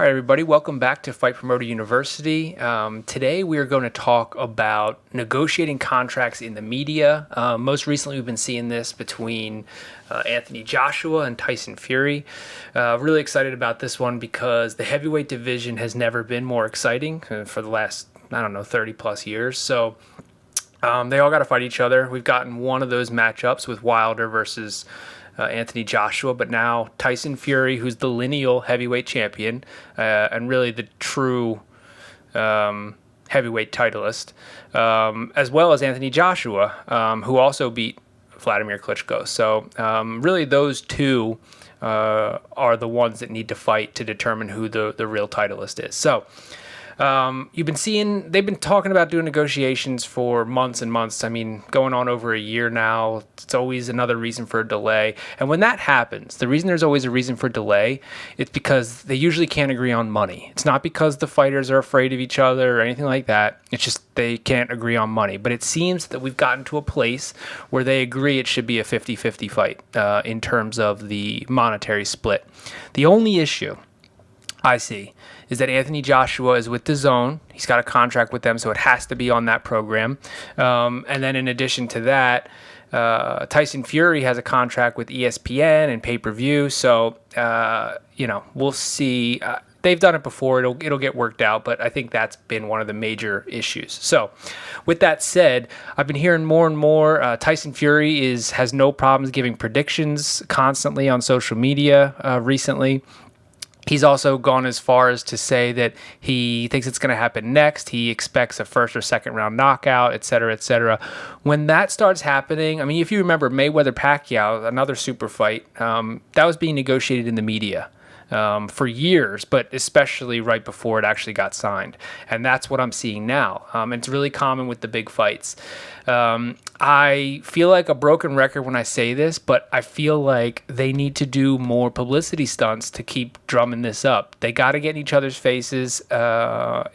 right, everybody, welcome back to Fight Promoter University. Today we are going to talk about negotiating contracts in the media. Most recently, we've been seeing this between Anthony Joshua and Tyson Fury. Really excited about this one because the heavyweight division has never been more exciting for the last, 30 plus years. So they all got to fight each other. We've gotten one of those matchups with Wilder versus Anthony Joshua, but now Tyson Fury, who's the lineal heavyweight champion and really the true heavyweight titleist, as well as Anthony Joshua, who also beat Vladimir Klitschko. So really those two are the ones that need to fight to determine who the real titleist is. So you've been seeing, they've been talking about doing negotiations for months and months. I mean, going on over a year now. It's always another reason for a delay. And when that happens, the reason there's always a reason for delay, it's because they usually can't agree on money. It's not because the fighters are afraid of each other or anything like that. It's just they can't agree on money. But it seems that we've gotten to a place where they agree it should be a 50-50 fight in terms of the monetary split. The only issue I see is that Anthony Joshua is with DAZN. He's got a contract with them, so it has to be on that program. And then in addition to that, Tyson Fury has a contract with ESPN and pay-per-view. So, we'll see. They've done it before. It'll get worked out, but I think that's been one of the major issues. So with that said, I've been hearing more and more. Tyson Fury has no problems giving predictions constantly on social media recently. He's also gone as far as to say that he thinks it's going to happen next. He expects a first or second round knockout, et cetera, et cetera. When that starts happening, I mean, if you remember Mayweather-Pacquiao, another super fight, that was being negotiated in the media for years, but especially right before it actually got signed. And that's what I'm seeing now. It's really common with the big fights. I feel like a broken record when I say this, but I feel like they need to do more publicity stunts to keep drumming this up. They got to get in each other's faces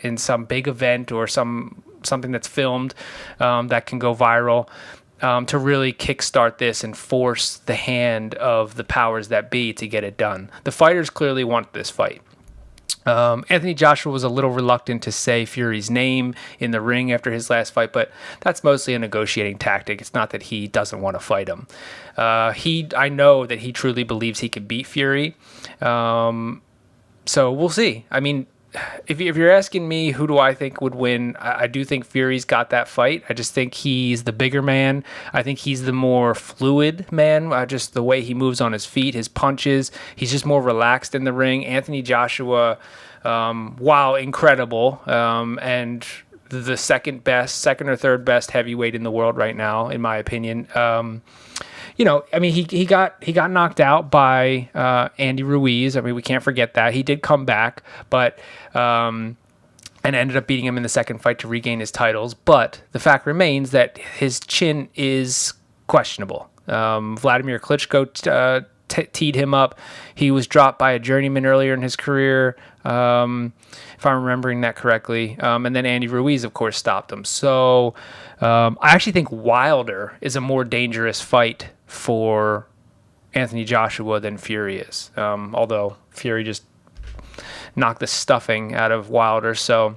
in some big event or something that's filmed that can go viral. To really kickstart this and force the hand of the powers that be to get it done. The fighters clearly want this fight. Anthony Joshua was a little reluctant to say Fury's name in the ring after his last fight, but that's mostly a negotiating tactic. It's not that he doesn't want to fight him. I know that he truly believes he can beat Fury. So we'll see. I mean, if you're asking me who do I think would win, I do think Fury's got that fight. I just think he's the bigger man. I think he's the more fluid man, just the way he moves on his feet, his punches. He's just more relaxed in the ring. Anthony Joshua, while incredible, and the second or third best heavyweight in the world right now, in my opinion. He got knocked out by Andy Ruiz. I mean, we can't forget that. He did come back, but and ended up beating him in the second fight to regain his titles. But the fact remains that his chin is questionable. Vladimir Klitschko teed him up. He was dropped by a journeyman earlier in his career, if I'm remembering that correctly. And then Andy Ruiz, of course, stopped him. So I actually think Wilder is a more dangerous fight for Anthony Joshua than Fury is. Although Fury just knocked the stuffing out of Wilder. So,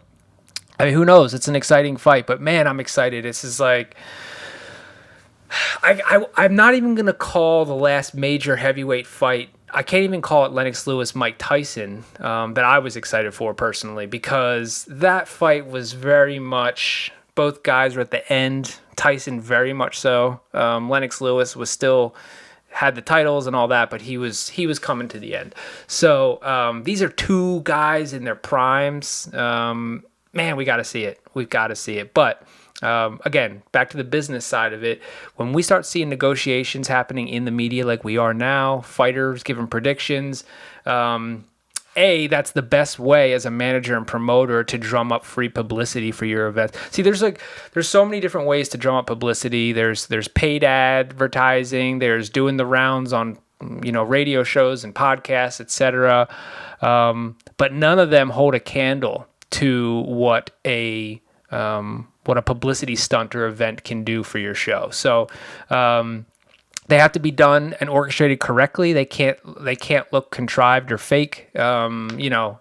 I mean, who knows? It's an exciting fight. But, man, I'm excited. This is like... I'm not even going to call the last major heavyweight fight. I can't even call it Lennox Lewis-Mike Tyson that I was excited for personally, because that fight was very much... Both guys were at the end. Tyson very much so. Lennox Lewis was still had the titles and all that, but he was coming to the end. So these are two guys in their primes. Man, we got to see it. We've got to see it. But again, back to the business side of it. When we start seeing negotiations happening in the media like we are now, fighters giving predictions. That's the best way as a manager and promoter to drum up free publicity for your events. See, there's so many different ways to drum up publicity. There's paid advertising. There's doing the rounds on radio shows and podcasts, etc. But none of them hold a candle to what a publicity stunt or event can do for your show. So they have to be done and orchestrated correctly. They can't look contrived or fake. But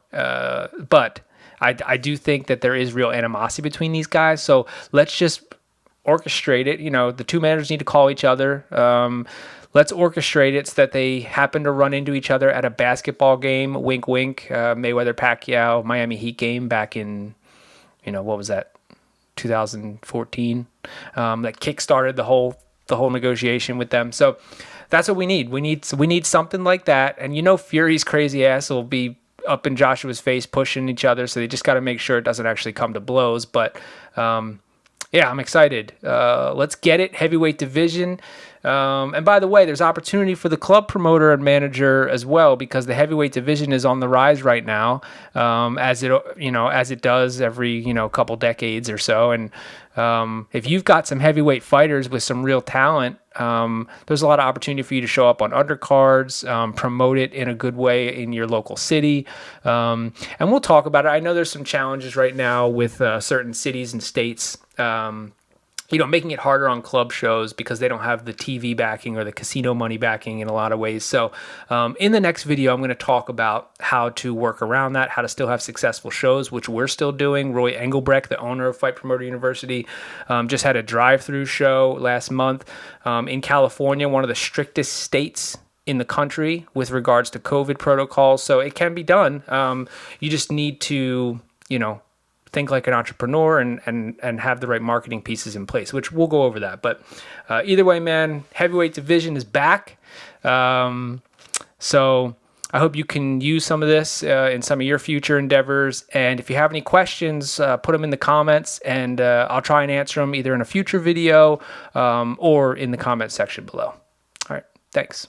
I do think that there is real animosity between these guys. So let's just orchestrate it. The two managers need to call each other. Let's orchestrate it so that they happen to run into each other at a basketball game. Wink, wink. Mayweather Pacquiao Miami Heat game back in, what was that? 2014. That kickstarted the whole negotiation with them. So that's what we need. We need something like that. And Fury's crazy ass will be up in Joshua's face pushing each other. So they just got to make sure it doesn't actually come to blows. But yeah, I'm excited. Let's get it. Heavyweight division. And by the way, there's opportunity for the club promoter and manager as well, because the heavyweight division is on the rise right now, as it does every couple decades or so. And if you've got some heavyweight fighters with some real talent, there's a lot of opportunity for you to show up on undercards, promote it in a good way in your local city. And we'll talk about it. I know there's some challenges right now with certain cities and states, making it harder on club shows because they don't have the TV backing or the casino money backing in a lot of ways. So in the next video, I'm going to talk about how to work around that, how to still have successful shows, which we're still doing. Roy Engelbrecht, the owner of Fight Promoter University, just had a drive-through show last month in California, one of the strictest states in the country with regards to COVID protocols. So it can be done. You just need to, think like an entrepreneur and have the right marketing pieces in place, which we'll go over that. But either way, man, heavyweight division is back. So I hope you can use some of this in some of your future endeavors. And if you have any questions, put them in the comments, and I'll try and answer them either in a future video or in the comment section below. All right, thanks.